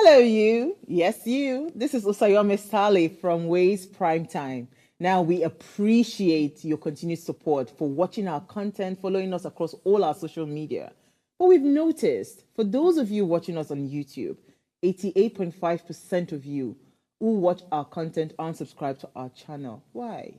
Hello, you. Yes, you. This is Osayome Sale from Ways Primetime. Now, we appreciate your continued support for watching our content, following us across all our social media. But we've noticed, for those of you watching us on YouTube, 88.5% of you who watch our content aren't subscribed to our channel. Why?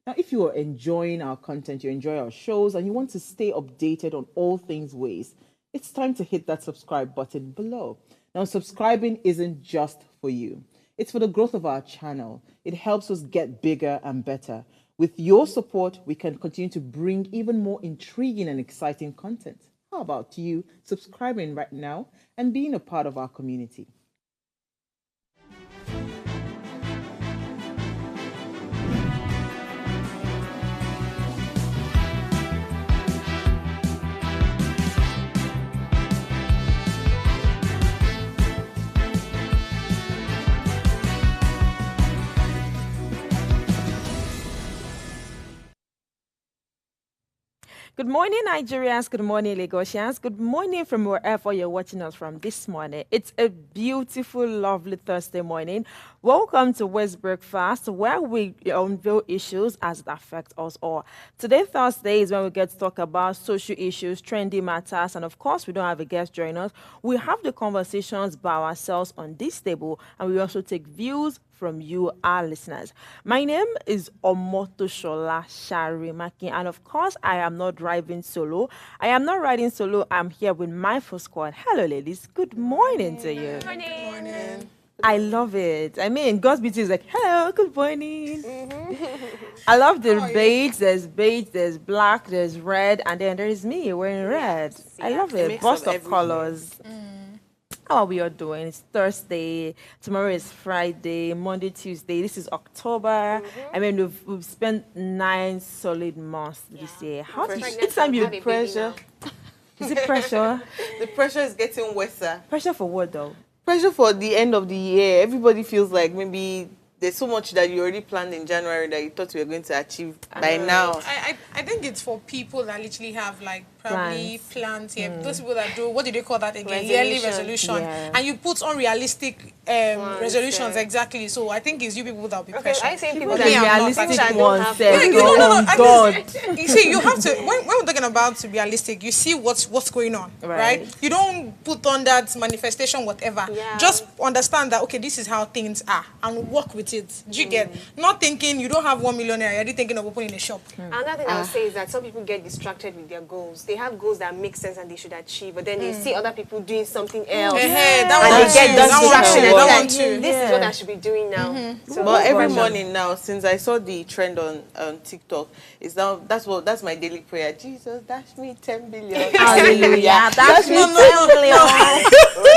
Now, if you are enjoying our content, you enjoy our shows, and you want to stay updated on all things Ways, it's time to hit that subscribe button below. Now, subscribing isn't just for you. It's for the growth of our channel. It helps us get bigger and better. With your support, we can continue to bring even more intriguing and exciting content. How about you subscribing right now and being a part of our community? Good morning, Nigerians. Good morning, Lagosians. Good morning from wherever you're watching us from this morning. It's a beautiful, lovely Thursday morning. Welcome to West Breakfast, where we unveil issues as it affects us all. Today, Thursday, is when we get to talk about social issues, trendy matters, and of course, we don't have a guest join us. We have the conversations by ourselves on this table, and we also take views from you, our listeners. My name is Omotoshola Sharimaki, and of course, I am not driving solo. I am not riding solo. I'm here with my full squad. Hello, ladies. Good morning to you. Good morning. I love it. I mean, God's beauty is like, hello, good morning. I love the beige. There's beige, there's black, there's red, and then there is me wearing red. I love it. Burst of colors. How are we all doing? It's Thursday. Tomorrow is Friday. Monday, Tuesday. This is October. I mean, we've spent 9 solid months this year. How do each time you pressure? Is it pressure? The pressure is getting worse. Pressure for what though? Pressure for the end of the year. Everybody feels like maybe there's so much that you already planned in January that you thought you were going to achieve by now. I think it's for people that literally have like probably plans here. Those people that do, what do they call that again? Yearly resolution. Yeah. And you put unrealistic resolutions, exactly. So I think it's you people that will be pressured. I think people The that realistic ones Yeah, say, I God. think- you see, you have to, when we're talking about to be realistic, you see what's going on, right? You don't put on that manifestation, whatever. Yeah. Just understand that, okay, this is how things are and work with it. Do you get? Not thinking you don't have 1 million, you're already thinking of opening a shop. Another thing I'll say is that some people get distracted with their goals. They have goals that make sense and they should achieve, but then they see other people doing something else. That And they get distracted and that they're one like, too. this is what I should be doing now. So But every morning now, since I saw the trend on TikTok, is now that's my daily prayer. Jesus, dash me 10 billion. Hallelujah. That's me.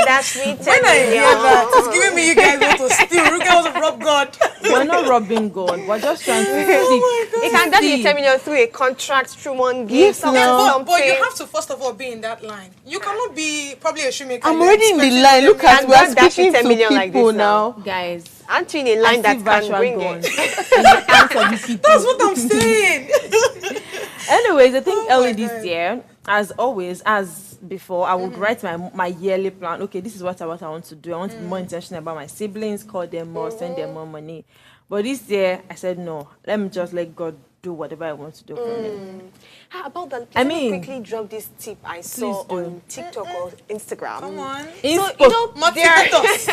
dash me 10 When I hear that, million. it's giving me you guys want to steal. You guys want to rob God. We're not robbing God. We're just trying to seek. It can dash me 10 million through a contract, through one gift, something. But you have to first of all be in that line. You cannot be probably a shoemaker. I'm already in the line. Look at And we're God dash you speaking 10 to million like people this now. now. Guys, Aren't you in a line that can bring it? That's what I'm saying. Anyways, I think early my this God. year, as always, as before, I would write my yearly plan. Okay, this is what I want to do. I want to be more intentional about my siblings, call them more, send them more money. But this year, I said no. Let me just let God do whatever I want to do for me. How about that? I Please mean, quickly drop this tip I saw do. on TikTok or Instagram. Come on. So, you know, Motivate us.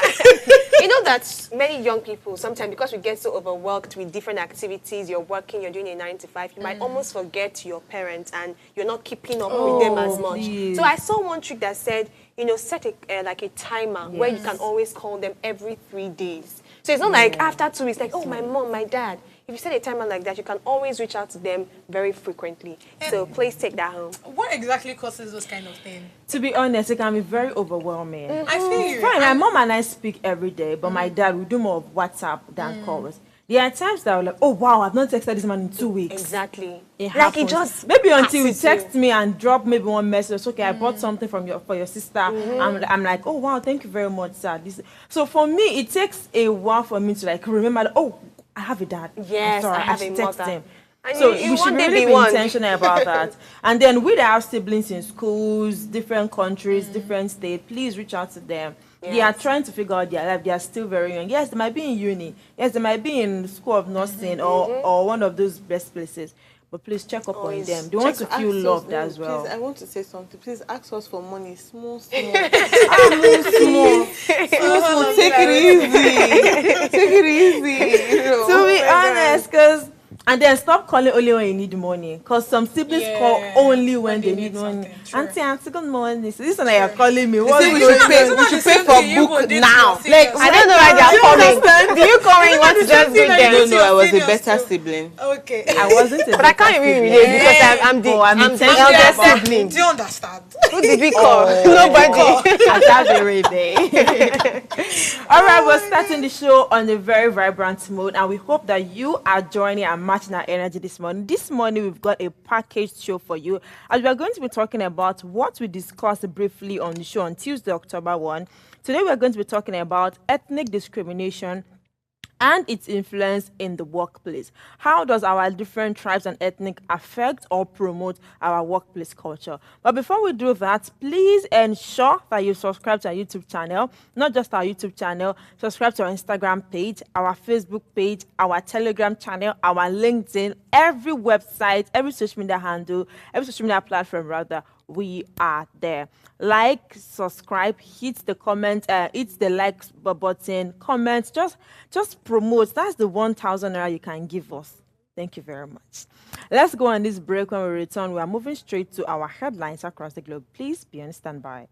you know that many young people, sometimes because we get so overwhelmed with different activities, you're working, you're doing a 9 to 5, you might almost forget your parents and you're not keeping up with them as much. please. So I saw one trick that said, you know, set a like a timer where you can always call them every 3 days. So it's not like after 2 weeks, like, oh, my mom, my dad. If you set a timer like that, you can always reach out to them very frequently. So please take that home. What exactly causes those kind of things? To be honest, it can be very overwhelming. I feel you. Fine, my mom and I speak every day, but my dad, we do more of WhatsApp than calls. There are times that I'm like, oh wow, I've not texted this man in 2 weeks. Exactly. It Like happens. it just maybe until you passes you. text me and drop maybe one message. Okay, I bought something from for your sister. I'm like, oh wow, thank you very much, sir. So for me, it takes a while for me to like remember. Oh, I have a dad. Yes, Sorry, I have a should text mother. him. And So you we should one day really be be one. intentional about that. And then we that have siblings in schools, different countries, different states, please reach out to them. They are trying to figure out their life. They are still very young. Yes, they might be in uni. Yes, they might be in school of nursing or one of those best places. But please check up on them. They want to feel loved as well. Please, I want to say something. Please ask us for money. Small. Small. Take it easy. Take it easy. You know? To be honest, because... And then stop calling only when you need money. Because some siblings call only when they need money. Auntie, good morning. So this is like you're calling me. What we should pay for book now. Like, I don't know why they're coming. Do you come when you want to just greet them? No, I was a better sibling. Okay. I wasn't But I can't even relate because I'm the eldest sibling. Do you understand? Who did we call? Nobody. All right, we're starting the show on a very vibrant mood, and we hope that you are joining and matching our energy this morning. This morning, we've got a packaged show for you, as we are going to be talking about what we discussed briefly on the show on Tuesday, October 1. Today, we're going to be talking about ethnic discrimination and its influence in the workplace. How does our different tribes and ethnic affect or promote our workplace culture? But before we do that, please ensure that you subscribe to our YouTube channel, not just our YouTube channel, subscribe to our Instagram page, our Facebook page, our Telegram channel, our LinkedIn, every website, every social media handle, every social media platform rather. We are there. Like, subscribe, hit the comment, hit the like button, comment, just promote. That's the 1,000 naira you can give us. Thank you very much. Let's go on this break. When we return, we are moving straight to our headlines across the globe. Please be on standby.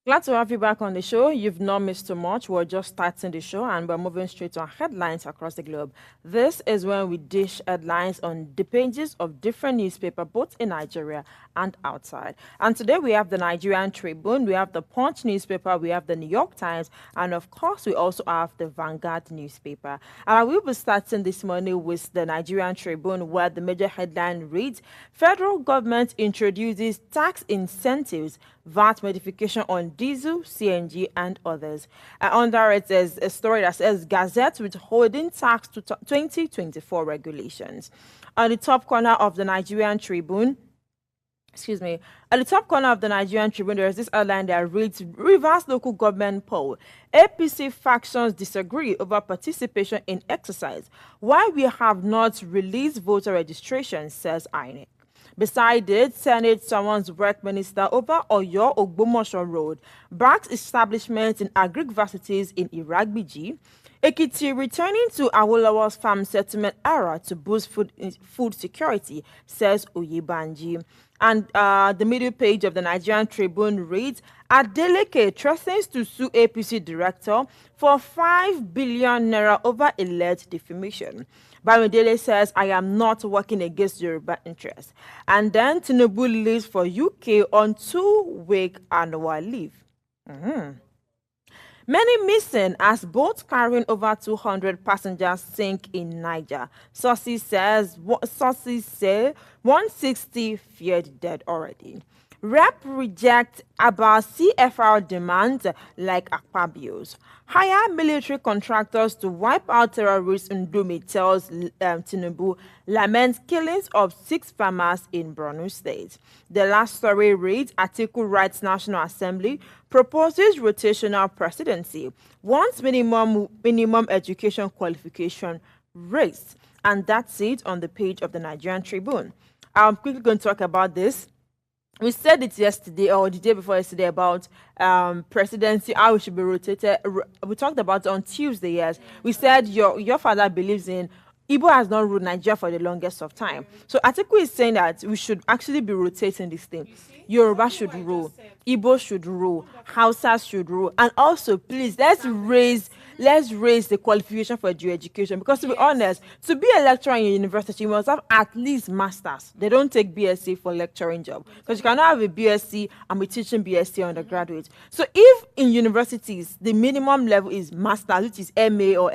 Glad to have you back on the show. You've not missed too much. We're just starting the show and we're moving straight to our headlines across the globe. This is when we dish headlines on the pages of different newspapers, both in Nigeria and outside. And today we have the Nigerian Tribune, we have the Punch newspaper, we have the New York Times, and of course we also have the Vanguard newspaper. And I will be starting this morning with the Nigerian Tribune, where the major headline reads, Federal government introduces tax incentives, VAT modification on diesel, CNG, and others. Under it is a story that says Gazette withholding tax to 2024 regulations. On the top corner of the Nigerian Tribune, at the top corner of the Nigerian Tribune, there is this outline that reads, Rivers local government poll. APC factions disagree over participation in exercise. Why we have not released voter registration, says INEC. Beside it, Senate summons work minister over Oyo Ogbomosho Road, backs establishments in agric-varsities in Iragbiji. Ekiti returning to Awolowo's farm settlement era to boost food security, says Oyebanji. And the middle page of the Nigerian Tribune reads, Adeleke threatens to sue APC director for 5 billion naira over alleged defamation. Bamidele says, I am not working against Yoruba interests. And then Tinubu leaves for UK on 2-week annual leave. Many missing as boats carrying over 200 passengers sink in Niger. Sources say 160 feared dead already. Rep reject about CFR demands like Akpabio's. Hire military contractors to wipe out terrorists in Dumi, tells Tinubu. Laments killings of 6 farmers in Borno State. The last story reads, Atiku writes National Assembly proposes rotational presidency. Wants minimum education qualification raised. And that's it on the page of the Nigerian Tribune. I'm quickly going to talk about this. We said it yesterday or the day before yesterday about presidency, how it should be rotated. We talked about it on Tuesday, yes. We said your father believes in Igbo has not ruled Nigeria for the longest of time. So Atiku is saying that we should actually be rotating this thing. Yoruba should rule, Igbo should rule, Hausa should rule, and also please let's raise the qualification for education, because to be honest, to be a lecturer in a university, you must have at least masters. They don't take BSc for lecturing job, because you cannot have a BSc and be teaching BSc undergraduate. So if in universities the minimum level is masters, which is MA or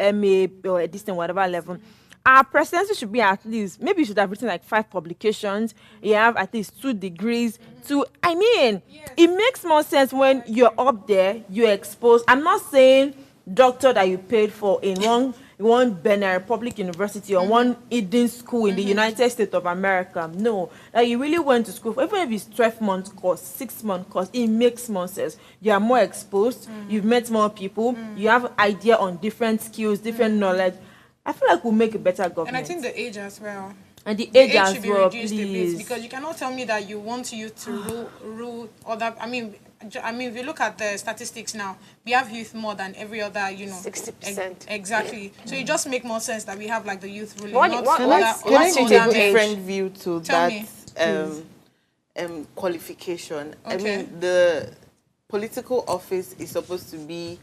a distant whatever level, our presidency should be at least, maybe you should have written like 5 publications, you have at least 2 degrees, it makes more sense when you're up there, you're exposed. I'm not saying doctor that you paid for in one Benin Republic University or one Eden school in the United States of America. No, that you really went to school for, even if it's 12-month course, 6-month course, it makes more sense. You are more exposed, you've met more people, you have idea on different skills, different knowledge. I feel like we'll make a better government. And I think the age as well. And the age as should be well, reduced please. a bit, because you cannot tell me that you want youth to rule other. I mean, if you look at the statistics now, we have youth more than every other, 60%. Exactly. So it just makes more sense that we have like the youth ruling. Can I take a different view to that qualification? Okay. I mean, the political office is supposed to be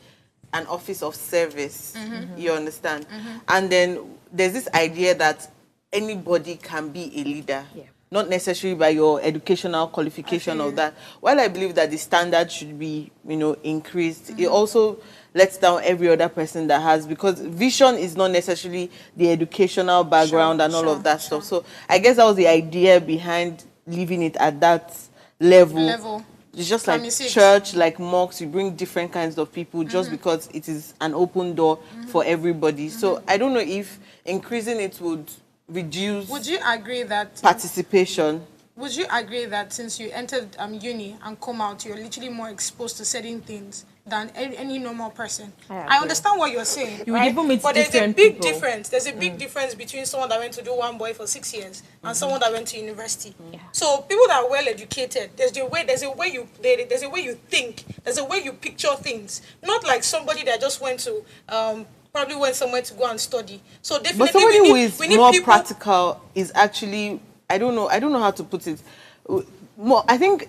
an office of service. You understand? And then there's this idea that anybody can be a leader. Yeah. Not necessarily by your educational qualification or that. While I believe that the standard should be, increased, it also lets down every other person that has, because vision is not necessarily the educational background and all of that stuff. So I guess that was the idea behind leaving it at that level. It's just like church, like mosques, you bring different kinds of people just because it is an open door for everybody. So I don't know if increasing it would reduce. Would you agree that participation? Would you agree that since you entered uni and come out, you're literally more exposed to certain things than any normal person? I understand what you're saying, right? But there's a big difference. There's a big difference between someone that went to do one boy for 6 years and someone that went to university. So people that are well educated, there's a way you think, there's a way you picture things. Not like somebody that just went to probably went somewhere to go and study. So definitely, but somebody who is more practical is actually, I don't know how to put it. More, I think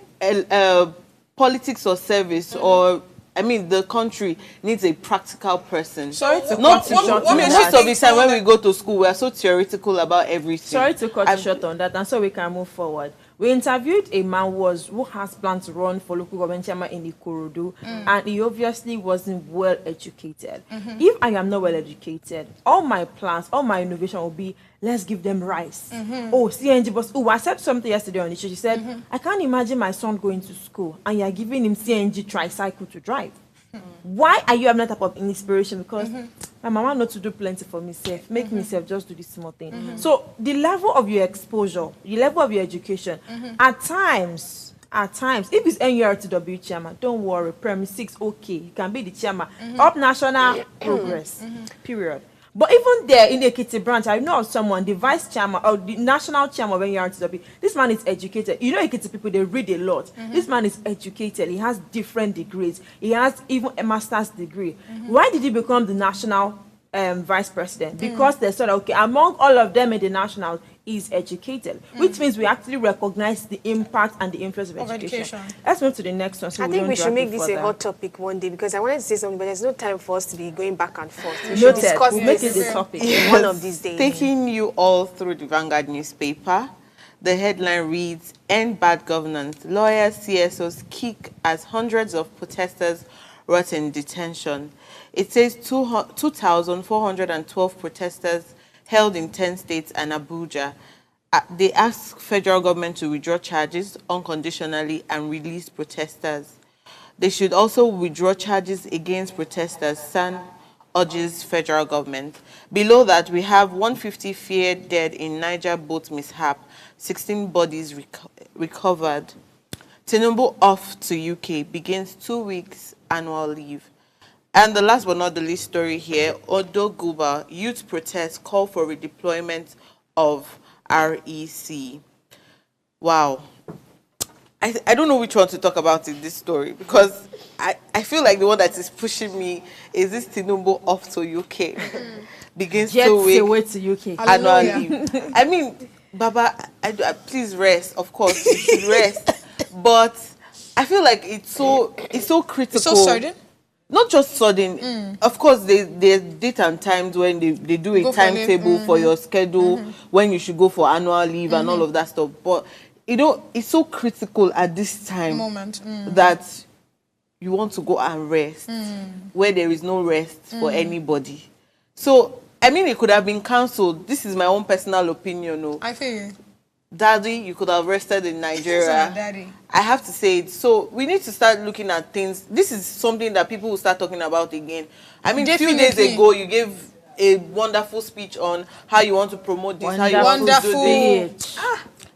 politics or service or, I mean, the country needs a practical person. Sorry to not cut you short on that. Most of the time when we go to school, we are so theoretical about everything. Sorry to cut you short on that, and so we can move forward. We interviewed a man who has plans to run for local government chairman in Ikorodu, and he obviously wasn't well educated. If I am not well educated, all my plans, all my innovation will be, let's give them rice. Oh, CNG boss. Oh, I said something yesterday on the show. She said, I can't imagine my son going to school and you're giving him CNG tricycle to drive. Why are you having that type of inspiration? Because my mama not to do plenty for myself, make myself just do this small thing. So the level of your exposure, the level of your education, at times, if it's NURTW chairman, don't worry, Prem 6, okay, you can be the chairman. Up national progress, period. But even there in the Ekiti branch, I know of someone, the vice chairman or the national chairman of NURTW, this man is educated. You know Ekiti people, they read a lot. This man is educated. He has different degrees. He has even a master's degree. Why did he become the national vice president? Because they said, okay, among all of them in the national, is educated, which means we actually recognize the impact and the influence of education. Let's move to the next one. So I think we should make this a hot topic one day, because I wanted to say something, but there's no time for us to be going back and forth. We should discuss we'll make it a topic one of these days. Taking you all through the Vanguard newspaper, the headline reads, End Bad Governance. Lawyers, CSOs kick as hundreds of protesters rot in detention. It says 2,412 protesters held in 10 states and Abuja they ask federal government to withdraw charges unconditionally and release protesters. They should also withdraw charges against protesters, SAN urges federal government. Below that, we have 150 feared dead in Niger boat mishap, 16 bodies recovered. Tinubu off to UK, begins 2 weeks annual leave. And the last but not the least story here, Odo Guba, youth protests call for redeployment of REC. Wow. I don't know which one to talk about in this story because I feel like the one that is pushing me is this Tinubu off to UK. Begins Jet 2 weeks away to UK. annual leave. I mean, Baba, please rest. Of course, you should rest. But I feel like it's so critical. It's so sudden? Not just sudden. Of course, there's date and times when they do a timetable for your schedule, when you should go for annual leave and all of that stuff. But, you know, it's so critical at this time that you want to go and rest, where there is no rest for anybody. So, I mean, it could have been cancelled. This is my own personal opinion. No. I feel Daddy, you could have rested in Nigeria. Daddy. I have to say it. So we need to start looking at things. This is something that people will start talking about again. I mean, a few days ago, you gave a wonderful speech on how you want to promote this, how you want to do this,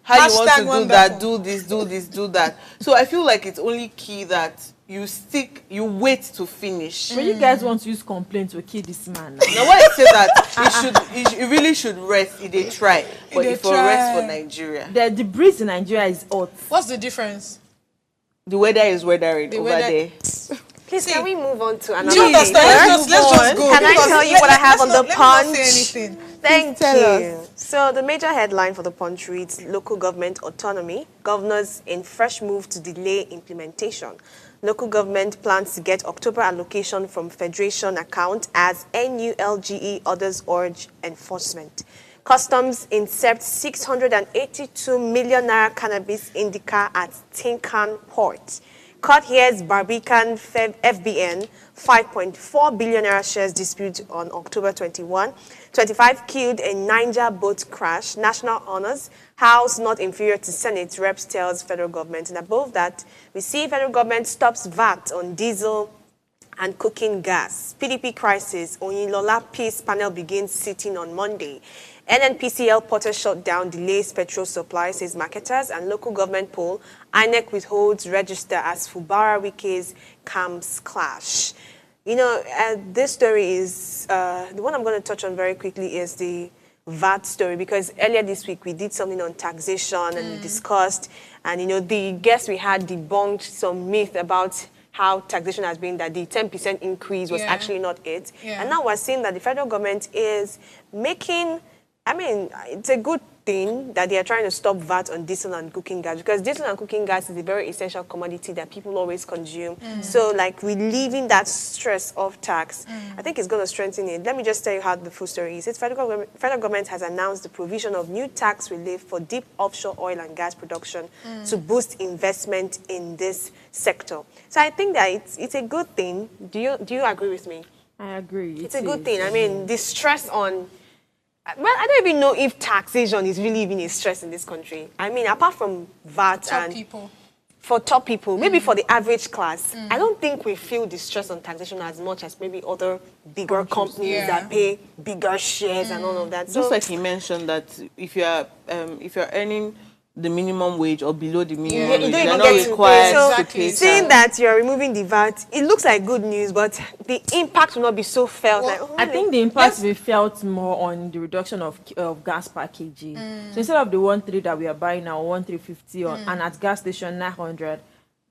how you want to do that, do this, do this, do that. So I feel like it's only key that you wait to finish. When you guys want to use complaint to kill this man now why I say that he really should rest if they try, but if for rest for Nigeria. The breeze in Nigeria is hot. What's the difference? The weather is weathering over there. Please, can we move on to another? Do you understand? Let's just go. Can I tell you what I have on the punch? Let me not say anything. Thank you. So the major headline for the punch reads, local government autonomy, governors in fresh move to delay implementation. Local government plans to get October allocation from Federation account as NULGE others urge enforcement. Customs incept 682 million naira cannabis indica at Tinkan port. Court hears Barbican FBN 5.4 billion naira shares dispute on October 21. 25 killed in Niger boat crash. National honors. House not inferior to Senate. Reps tells federal government. And above that, we see federal government stops VAT on diesel and cooking gas. PDP crisis. Oyinlola peace panel begins sitting on Monday. NNPCL Porter shutdown delays petrol supply, says marketers. And local government poll. INEC withholds register as Fubara Wike's camps clash. You know, this story is, the one I'm going to touch on very quickly is the VAT story, because earlier this week we did something on taxation and we discussed, and you know, the guest we had debunked some myth about how taxation has been, that the 10% increase was actually not it. And now we're seeing that the federal government is making, I mean, it's a good thing that they are trying to stop VAT on diesel and cooking gas, because diesel and cooking gas is a very essential commodity that people always consume. So like relieving that stress of tax, I think it's going to strengthen it. Let me just tell you how the full story is. It's federal government has announced the provision of new tax relief for deep offshore oil and gas production to boost investment in this sector. So I think that it's a good thing. Do you agree with me? I agree. It's a good thing. I mean, the stress on, well, I don't even know if taxation is really even a stress in this country. I mean, apart from VAT for top people, maybe for the average class, I don't think we feel the stress on taxation as much as maybe other bigger companies that pay bigger shares and all of that. Just like he mentioned that if you're earning the minimum wage or below the minimum wage, you're not required to pay. Seeing that you're removing the VAT, it looks like good news, but the impact will not be so felt. Well, I think the impact will be felt more on the reduction of gas packaging. So instead of the 1.3 that we are buying now, 1.350, and at gas station 900.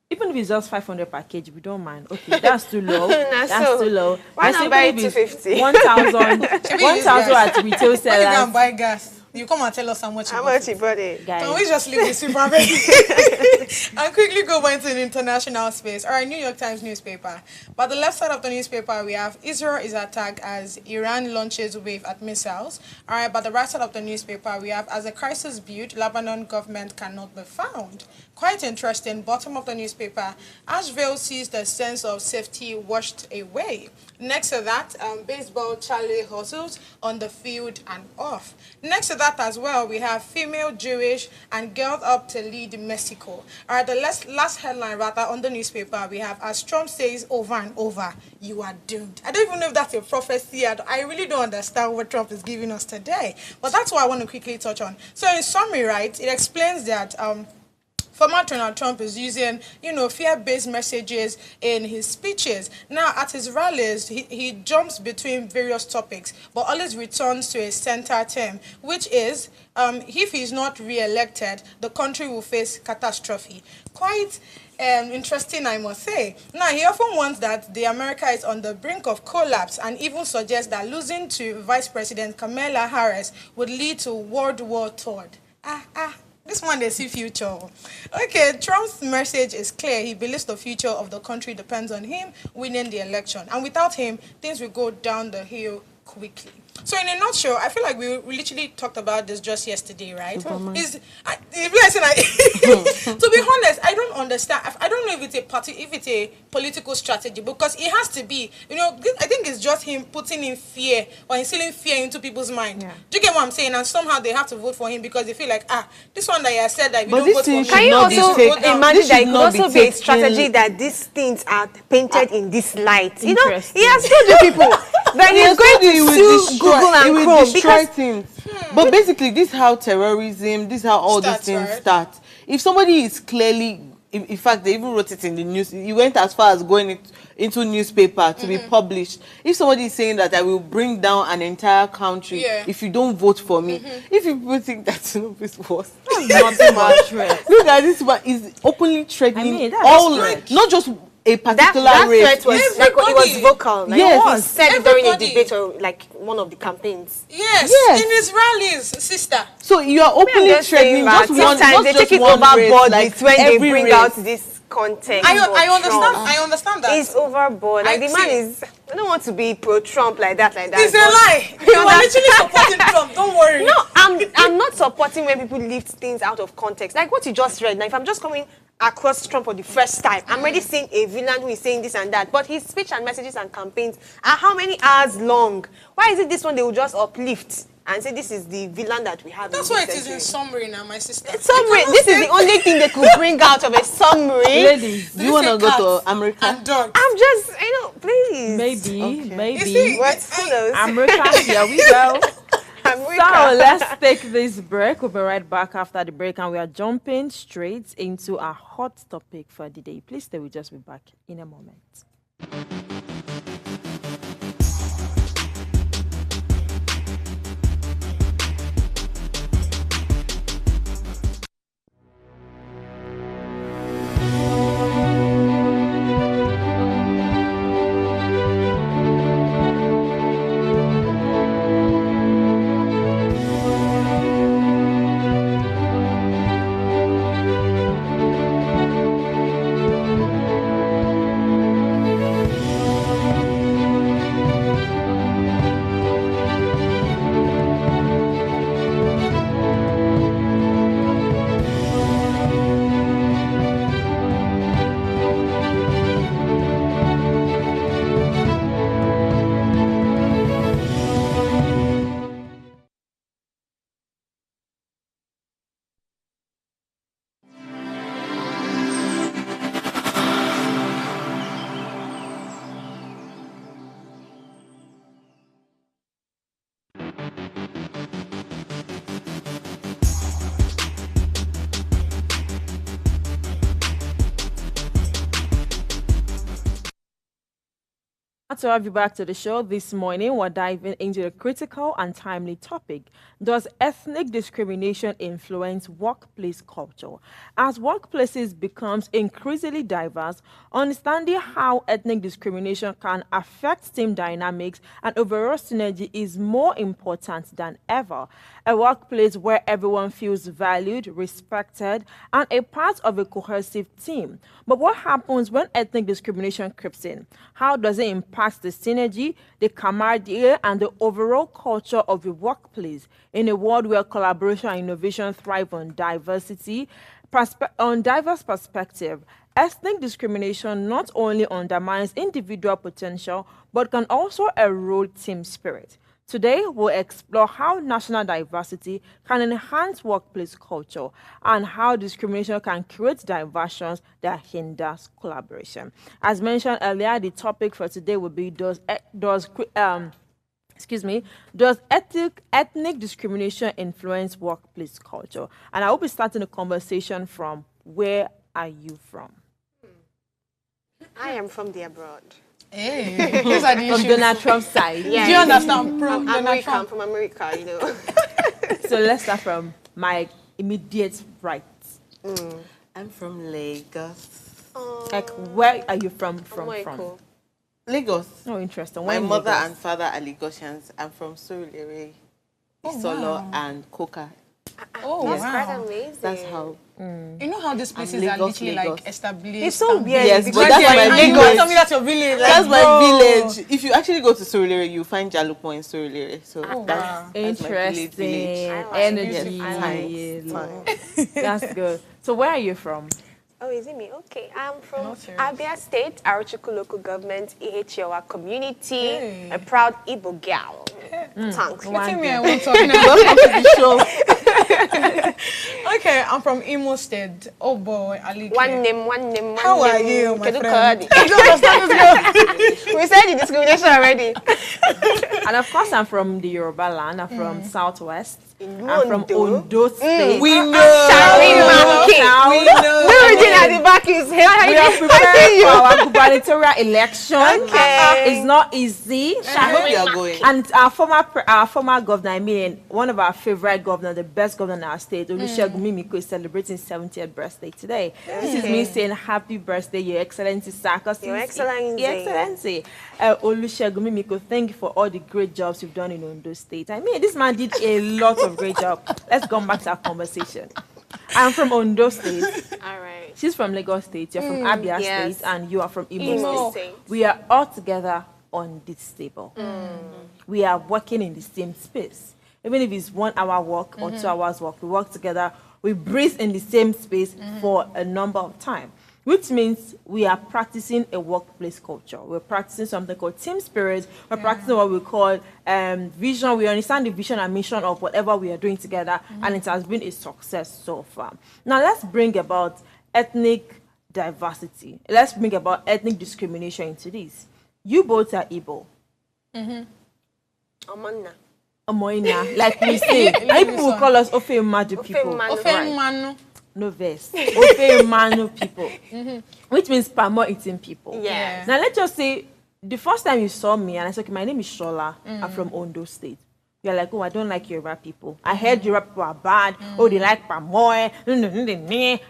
Even if it's just 500 package, we don't mind. Okay, that's too low. That's too low. Why not buy 250? 1,000 at retail sellers. When you go and buy gas, you come and tell us how much you bought it. Guys. Can we just leave this super and quickly go into the international space? All right, New York Times newspaper. By the left side of the newspaper, we have Israel is attacked as Iran launches wave at missiles. All right, by the right side of the newspaper, we have as a crisis build, Lebanon government cannot be found. Quite interesting. Bottom of the newspaper, Asheville sees the sense of safety washed away. Next to that, baseball Charlie hustles on the field and off. Next to that, that as well, we have female Jewish and girls up to lead Mexico. All right, the last headline rather on the newspaper, we have, as Trump says over and over, you are doomed. I don't even know if that's a prophecy. I really don't understand what Trump is giving us today. But that's what I want to quickly touch on. So in summary, right, it explains that former Donald Trump is using, fear-based messages in his speeches. Now, at his rallies, he jumps between various topics, but always returns to a center term, which is, if he's not re-elected, the country will face catastrophe. Quite interesting, I must say. Now, he often warns that the America is on the brink of collapse and even suggests that losing to Vice President Kamala Harris would lead to World War III. This one, they see future. Okay, Trump's message is clear. He believes the future of the country depends on him winning the election. And without him, things will go down the hill quickly. So in a nutshell, I feel like we literally talked about this just yesterday, right? To be honest, I don't understand. I don't know if it's a political strategy, because it has to be. I think it's just him putting in fear or instilling fear into people's mind. Yeah. Do you get what I'm saying? And somehow they have to vote for him because they feel like, this one that you said that if you don't vote for me. Can you also imagine that it could also be a strategy that these things are painted in this light? He has told you people that he's going to sue Google and Chrome because things. But basically, this is how terrorism, this is how all these things start. If somebody is clearly, in fact, they even wrote it in the news. He went as far as going into newspaper to be published. If somebody is saying that I will bring down an entire country if you don't vote for me, if people think that Tinubu is worse, look at this one is openly threatening not just a particular race. That was like he was vocal. Like, he said during a debate or like one of the campaigns. Yes, in his rallies, sister. So you are openly threatening just one. Sometimes they take it overboard when they bring out this context. I understand that. It's overboard. Like the man is. I don't want to be pro-Trump like that. It's a lie. You are literally supporting Trump. Don't worry. No, I'm not supporting when people lift things out of context. Like what you just read. Now, if I'm just coming across Trump for the first time, I'm already seeing a villain who is saying this and that. But his speech and messages and campaigns are how many hours long? Why is it this one they will just uplift and say this is the villain that we have? That's why it is in summary now, my sister. Summary. This is the only thing they could bring out of a summary. Ladies, do you want to go to America? And dogs. I'm just, please. Maybe. Who knows? America, here we go. So let's take this break. We'll be right back after the break, and we are jumping straight into our hot topic for the day. Please stay with us. We'll be back in a moment. To have you back to the show this morning, we're diving into a critical and timely topic. Does ethnic discrimination influence workplace culture? As workplaces becomes increasingly diverse, understanding how ethnic discrimination can affect team dynamics and overall synergy is more important than ever. A workplace where everyone feels valued, respected, and a part of a cohesive team. But what happens when ethnic discrimination creeps in? How does it impact the synergy, the camaraderie, and the overall culture of the workplace in a world where collaboration and innovation thrive on diversity, diverse perspective? Ethnic discrimination not only undermines individual potential, but can also erode team spirit. Today, we'll explore how national diversity can enhance workplace culture and how discrimination can create diversions that hinders collaboration. As mentioned earlier, the topic for today will be does ethnic discrimination influence workplace culture? And I will be starting the conversation from where are you from? I am from the abroad. Hey, these are the From issues. Donald Trump's side. Yeah. Do you understand? I'm Donald American, Trump. from America, you know. So let's start from my immediate right. I'm from Lagos. Like, where are you from? Moiko. Lagos. Oh, interesting. My Where in mother Lagos? and father are Lagosians. I'm from Surulere, Isolo, and Koka. Oh, That's wow. quite amazing. That's how. You know how these places are Lagos, literally Lagos. like established. It's so and- weird. Yes, because but that's they're my in And you village. can't tell me that's your village. Like, That's my bro. village. If you actually go to Surulere, you find Jalukmo in Surulere. So wow. that's my village. Interesting. I like Energy. it. I like Fine. That's good. So where are you from? Oh, is it me? Okay. I'm from Not serious. Abia State, Arochukwu Local Government, Ihechiawa Community, Hey. a proud Igbo gal. Thanks. One Tell me good. I won't talk now. Welcome to the show. Okay, I'm from Imo State. Oh boy, Ali. One name. How are you, my Kedu friend? Kadi? I don't understand this girl. We said the discrimination already. And of course, I'm from the Yoruba land. I'm from Southwest. In I'm from Ondo. Ondo State. We know. Shari We Monkey. know. Nuruddin at the back is here. We are preparing for our gubernatorial election. Okay. It's not easy. I hope you are going. And our former governor, I mean, one of our favorite governors, the best governor in our state, Olusegun Mimiko, is celebrating 70th birthday today. This is me saying happy birthday, Your Excellency, sir. 'Cause Your since- Excellency. Your Excellency. Olusegun Mimiko, thank you for all the great jobs you've done in Ondo State. I mean, this man did a lot of great job. Let's come back to our conversation. I'm from Ondo State. All right. She's from Lagos State. You're from Abia yes. State, and you are from Imo Imo State. State. We are all together on this table. We are working in the same space. Even if it's 1 hour work or 2 hours work, we work together. We breathe in the same space for a number of time, which means we are practicing a workplace culture. We're practicing something called team spirit. We're practicing what we call vision. We understand the vision and mission of whatever we are doing together, and it has been a success so far. Now, let's bring about ethnic diversity. Let's bring about ethnic discrimination into this. You both are Igbo. Omanna. Omoina, like we say. People will call us Ofe Madu people. Manu. Ofe Manu. No verse. Ofe Manu people. Which means Pamo eating people. Yeah. Now let's just say the first time you saw me and I said, okay, my name is Shola. I'm from Ondo State. You're like, oh, I don't like Yoruba people. I heard Yoruba people are bad. Oh, they like Pamoy.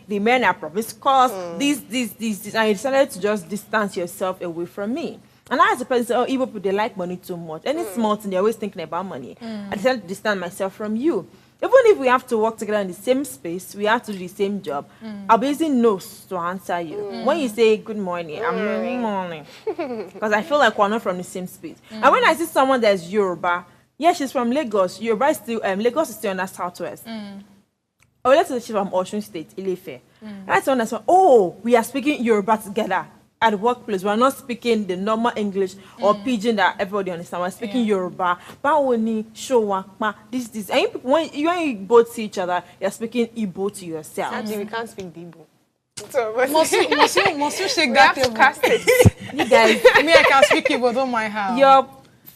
The men are promiscuous. This. And you decided to just distance yourself away from me. And I as a person say, oh, Igbo people, they like money too much. Any small thing, they're always thinking about money. I decided to distance myself from you. Even if we have to work together in the same space, we have to do the same job, I'll be using nose to answer you. When you say good morning, I'm good morning. Because I feel like we're not from the same space. And when I see someone that's Yoruba, yeah, she's from Lagos. Yoruba is still, Lagos is still on the Southwest. Or let's say she's from Osun State, Ilefe. And I understand, oh, we are speaking Yoruba together. At the workplace, we're not speaking the normal English or pidgin that everybody understands. We're speaking Yoruba. Bawoni, Showa, this. And when you both see each other, you're speaking Igbo to yourself. Sadly, we can't speak the Igbo. Must you shake We that have to table? cast it. You guys, Me, I can speak Igbo, don't mind how. you're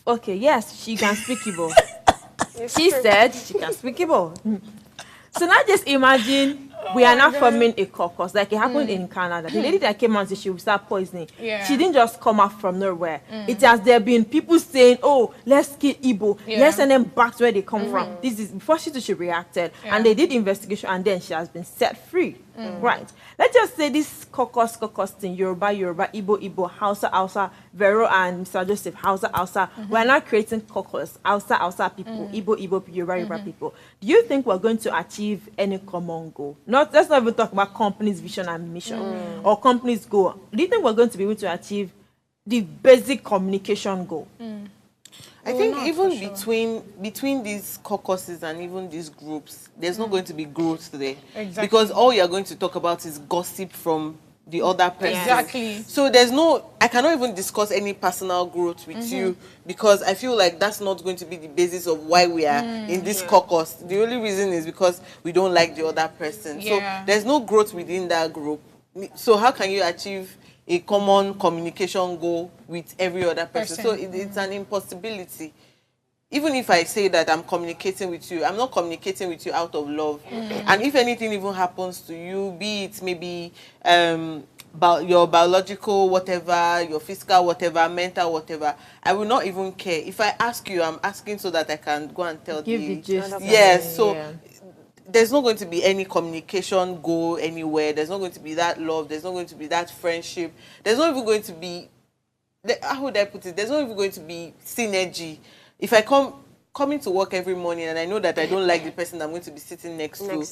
okay. Yes, she can speak Igbo. She said she can speak Igbo. So now just imagine we are now forming a caucus like it happened in Canada. The lady that came out and said she would start poisoning. Yeah. She didn't just come out from nowhere. It has there been people saying, "Oh, let's kill Igbo. Yeah. Let's send them back to where they come from." This is before she reacted, and they did investigation, and then she has been set free. Right. Let's just say this caucus thing: Yoruba, Igbo, Hausa, Vero, and Mr. Joseph, Hausa. We're not creating caucus, Hausa people, Igbo, Yoruba people. Do you think we're going to achieve any common goal? Let's not even talk about companies' vision and mission or companies' goal. Do you think we're going to be able to achieve the basic communication goal? I think even between these caucuses and even these groups, there's not going to be growth today. Exactly. Because all you're going to talk about is gossip from the other person. Exactly. So I cannot even discuss any personal growth with you, because I feel like that's not going to be the basis of why we are in this caucus. The only reason is because we don't like the other person. So there's no growth within that group. So how can you achieve a common communication goal with every other person? So it's an impossibility. Even if I say that I'm communicating with you, I'm not communicating with you out of love. And if anything even happens to you, be it maybe your biological whatever, your physical whatever, mental whatever, I will not even care. If I ask you, I'm asking so that I can go and tell Give the gist. Yes, so there's not going to be any communication goal anywhere. There's not going to be that love. There's not going to be that friendship. There's not even going to be, how would I put it? There's not even going to be synergy. If I coming to work every morning and I know that I don't like the person I'm going to be sitting next to,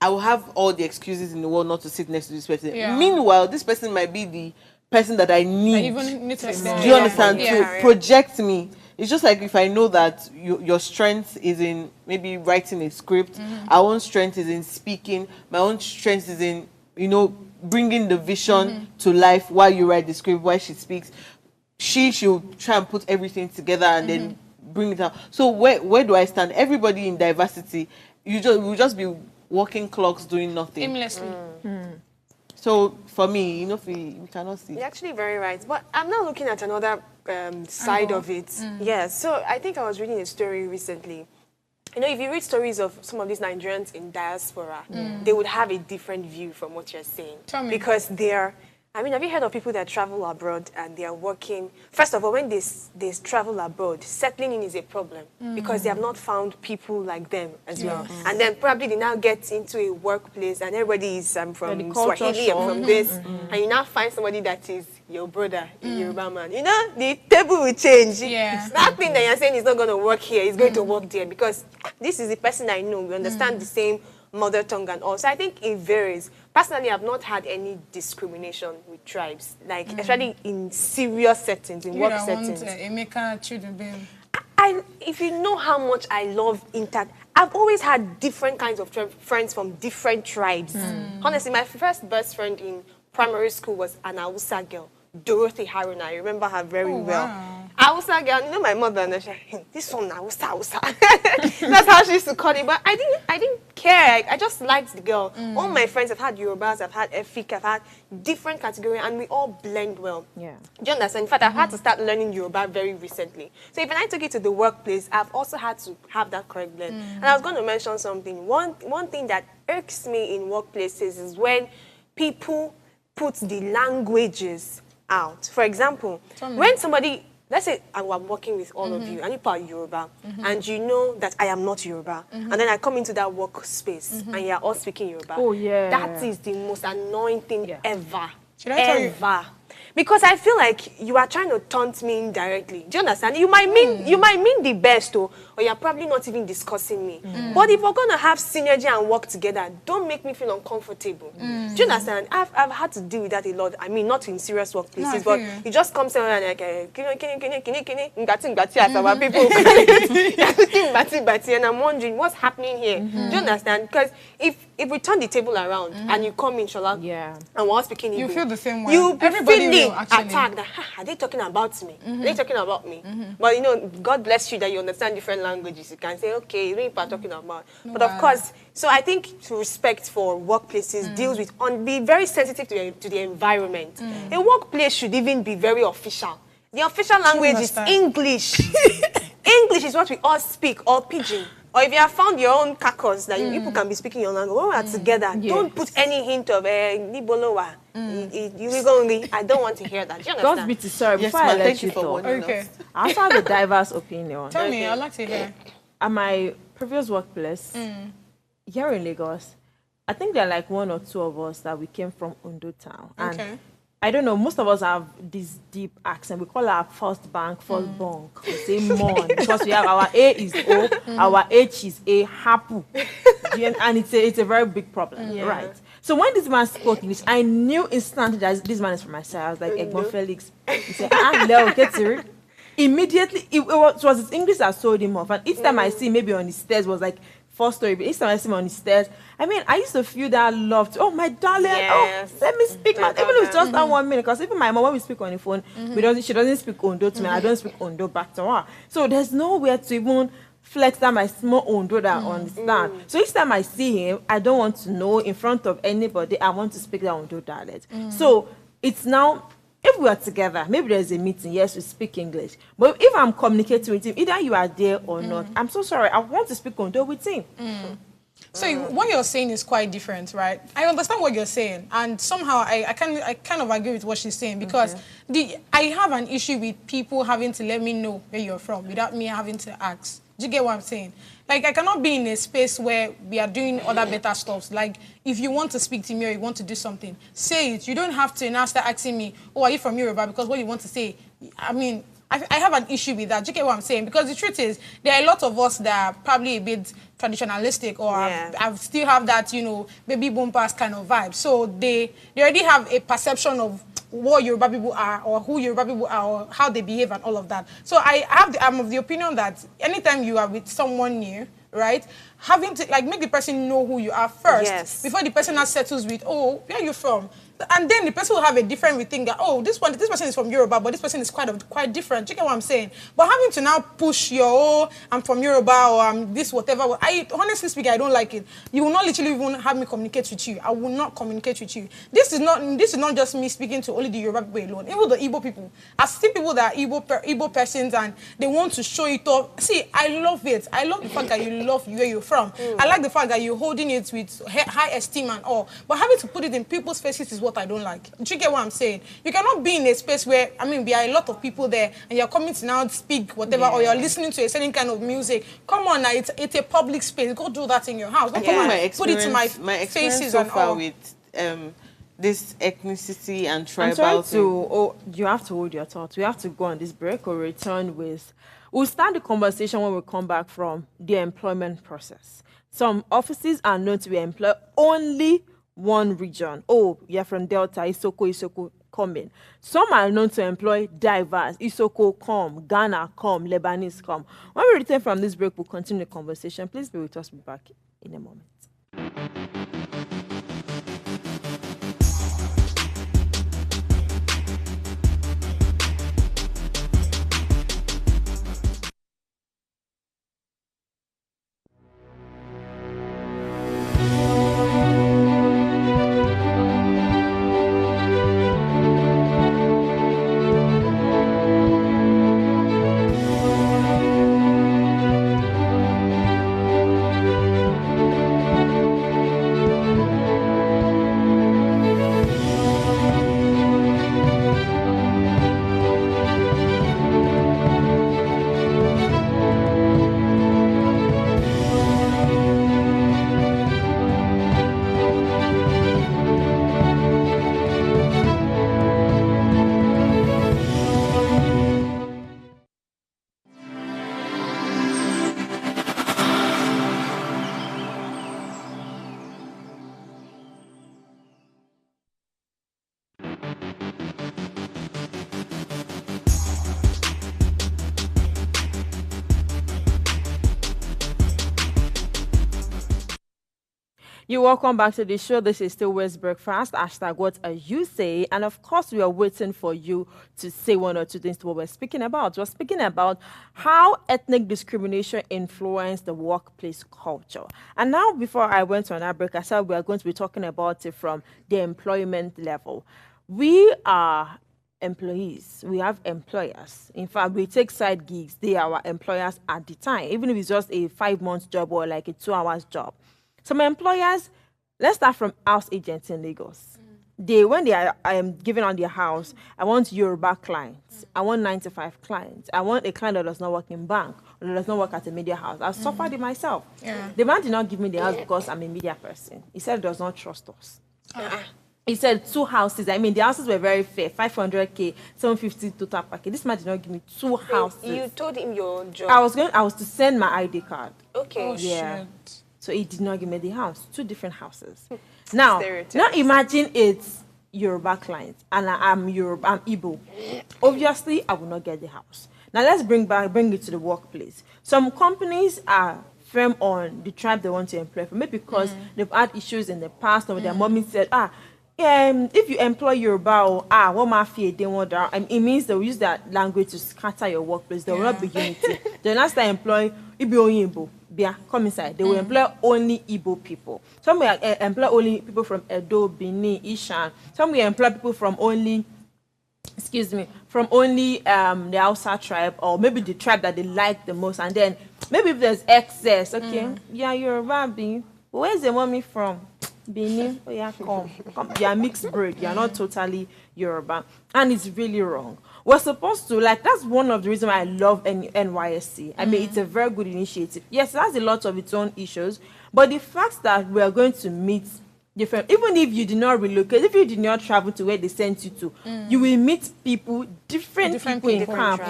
I will have all the excuses in the world not to sit next to this person. Meanwhile, this person might be the person that I need. Do you understand? To project me. It's just like if I know that your strength is in maybe writing a script, our own strength is in speaking, my own strength is in, bringing the vision to life while you write the script, while she speaks. She'll try and put everything together and then bring it out. So where do I stand? Everybody in diversity, we'll just be walking clocks doing nothing. Aimlessly. So for me, we cannot see. You're actually very right. But I'm not looking at another side of it. Yeah, so I think I was reading a story recently. If you read stories of some of these Nigerians in diaspora, they would have a different view from what you're saying. Tell me. Because have you heard of people that travel abroad and they are working? First of all, when they travel abroad, settling in is a problem because they have not found people like them as well. And then probably they now get into a workplace and everybody is from Swahili and from this. And you now find somebody that is your brother, Yoruba man. The table will change. Yeah. That thing that you're saying is not going to work here, it's going to work there because this is the person I know. We understand the same mother tongue and all. So I think it varies. Personally, I've not had any discrimination with tribes, especially in serious settings, in work settings. If you know how much I love I've always had different kinds of friends from different tribes. Honestly, my first best friend in primary school was an Hausa girl, Dorothy Haruna. I remember her very well. Wow. Hausa girl, my mother, and she said, this one Hausa. That's how she used to call it. But I didn't care. I just liked the girl. All my friends, I've had Yorubas, I've had Efik, I've had different categories, and we all blend well. Yeah. Do you understand? In fact, I've had to start learning Yoruba very recently. So if I took it to the workplace, I've also had to have that correct blend. And I was going to mention something. One thing that irks me in workplaces is when people put the languages out. For example, when somebody, let's say I'm working with all of you and you are Yoruba and you know that I am not Yoruba and then I come into that workspace and you're all speaking Yoruba. Oh yeah. That is the most annoying thing ever. Should I tell you? Ever. Because I feel like you are trying to taunt me indirectly. Do you understand? You might mean the best, or you're probably not even discussing me. But if we're gonna have synergy and work together, don't make me feel uncomfortable. Do you understand? I've had to deal with that a lot. I mean, not in serious workplaces, but you just come somewhere and like, and I'm wondering what's happening here. Do you understand? Because if we turn the table around and you come in, Shola, and we're all speaking English, you feel the same way. You Everybody will actually attack that. Are they talking about me? Are they talking about me? But God bless you that you understand different languages. You can say, okay, you know what I'm talking about. But of course, so I think respect for workplaces deals with be very sensitive to the environment. A workplace should even be very official. The official language is English. English is what we all speak, or pidgin. Or if you have found your own caucus that people can be speaking your language, when we are together, don't put any hint of Nibolowa. I don't want to hear that. Do you understand? God's be to sorry, before I let you talk. Okay. I also have a diverse opinion. Tell me, I'd like to hear. At my previous workplace, here in Lagos, I think there are like one or two of us that we came from Ondo town. And I don't know, most of us have this deep accent. We call our first bank, first bank. We say mon because we have our A is O, our H is A, hapu. And it's a very big problem, right? So when this man spoke English, I knew instantly that this man is from my side. I was like, Egbon Felix. He said, Leo, get it. Immediately, it was his English that sold him off. And each time I see maybe on the stairs was like 4 story. Each time I see him on the stairs, I mean, I used to feel that love. Oh, my darling. Yes. Oh, let me speak. Even if it's just that 1 minute. Because even my mom, when we speak on the phone, she doesn't speak Ondo to me. I don't speak Ondo back to her. So there's nowhere to even flex that my small Ondo that I understand. So each time I see him, I don't want to know in front of anybody. I want to speak that Ondo dialect. So it's now, if we are together, maybe there's a meeting, yes, we speak English. But if I'm communicating with him, either you are there or not, I'm so sorry, I want to speak Ondo with him. So what you're saying is quite different, right? I understand what you're saying, and somehow I kind of agree with what she's saying, because I have an issue with people having to let me know where you're from without me having to ask. Do you get what I'm saying? Like, I cannot be in a space where we are doing other better stuff. Like, if you want to speak to me or you want to do something, say it. You don't have to now start asking me, oh, are you from Yoruba? Because what you want to say, I mean, I have an issue with that. Do you get what I'm saying? Because the truth is, there are a lot of us that are probably a bit traditionalistic, or have still have that, you know, baby boom past kind of vibe. So they already have a perception of what Yoruba people are, or who Yoruba people are, or how they behave and all of that. So I'm of the opinion that anytime you are with someone new, right, having to like make the person know who you are first, before the person now settles with, oh, where are you from? And then the person will have a different rethink that, oh, this person is from Yoruba, but this person is quite different. Do you get what I'm saying? But having to now push your, oh, I'm from Yoruba, or I'm this, whatever, honestly speaking, I don't like it. You will not literally even have me communicate with you. I will not communicate with you. This is not just me speaking to only the Yoruba people alone. Even the Igbo people. I see people that are Igbo persons, and they want to show it off. See, I love it. I love the fact that you love where you're from. I like the fact that you're holding it with high esteem and all. But having to put it in people's faces is what I don't like. Do you get what I'm saying? You cannot be in a space where, I mean, there are a lot of people there, and you're coming to now speak whatever, or you're listening to a certain kind of music. Come on now, it's a public space. Go do that in your house. Don't come and put it to my faces so and far all. with this ethnicity and tribal thing. You have to hold your thoughts. We have to go on this break or return with. We'll start the conversation when we come back from the employment process. Some offices are known to employ only one region. Oh, you're from Delta, Isoko, come in. Some are known to employ diverse. Isoko, come. Ghana, come. Lebanese, come. When we return from this break, we'll continue the conversation. Please be with us. We'll be back in a moment. You're welcome back to the show. This is still West Breakfast. Hashtag what are you say? And of course, we are waiting for you to say one or two things to what we're speaking about. We're speaking about how ethnic discrimination influenced the workplace culture. And now, before I went on our break, I said we are going to be talking about it from the employment level. We are employees. We have employers. In fact, we take side gigs. They are our employers at the time, even if it's just a 5-month job or like a 2-hour job. Some employers, let's start from house agents in Lagos. When they are giving on their house, I want Yoruba clients. I want 9-to-5 clients. I want a client that does not work in bank or that does not work at a media house. I've suffered it myself. Yeah. The man did not give me the house because I'm a media person. He said he does not trust us. He said 2 houses. I mean, the houses were very fair. 500K, 750 total package. This man did not give me 2 houses. You told him your job. I was to send my ID card. Okay. Oh, yeah. Shit. So he did not give me the house. 2 different houses. Now imagine it's Yoruba clients and I'm Igbo. Obviously, I will not get the house. Now let's bring it to the workplace. Some companies are firm on the tribe they want to employ for. Maybe because they've had issues in the past, or their mommy said, if you employ Yoruba or what mafia they want, it means they'll use that language to scatter your workplace. There will not be unity. They'll not start employing Igbo. Come inside. They will employ only Igbo people. Some will employ only people from Edo, Benin, Ishan. Some will employ people from only the Hausa tribe, or maybe the tribe that they like the most. And then maybe if there's excess, you're Rabbi. Where's the mommy from? Benin. Oh yeah, come. You are mixed breed. You are not totally Yoruba, and it's really wrong. We're supposed to, that's one of the reasons why I love NYSC. I mean, it's a very good initiative. Yes, it has a lot of its own issues, but the fact that we are going to meet different, even if you did not relocate, if you did not travel to where they sent you to, you will meet people, different people in camp,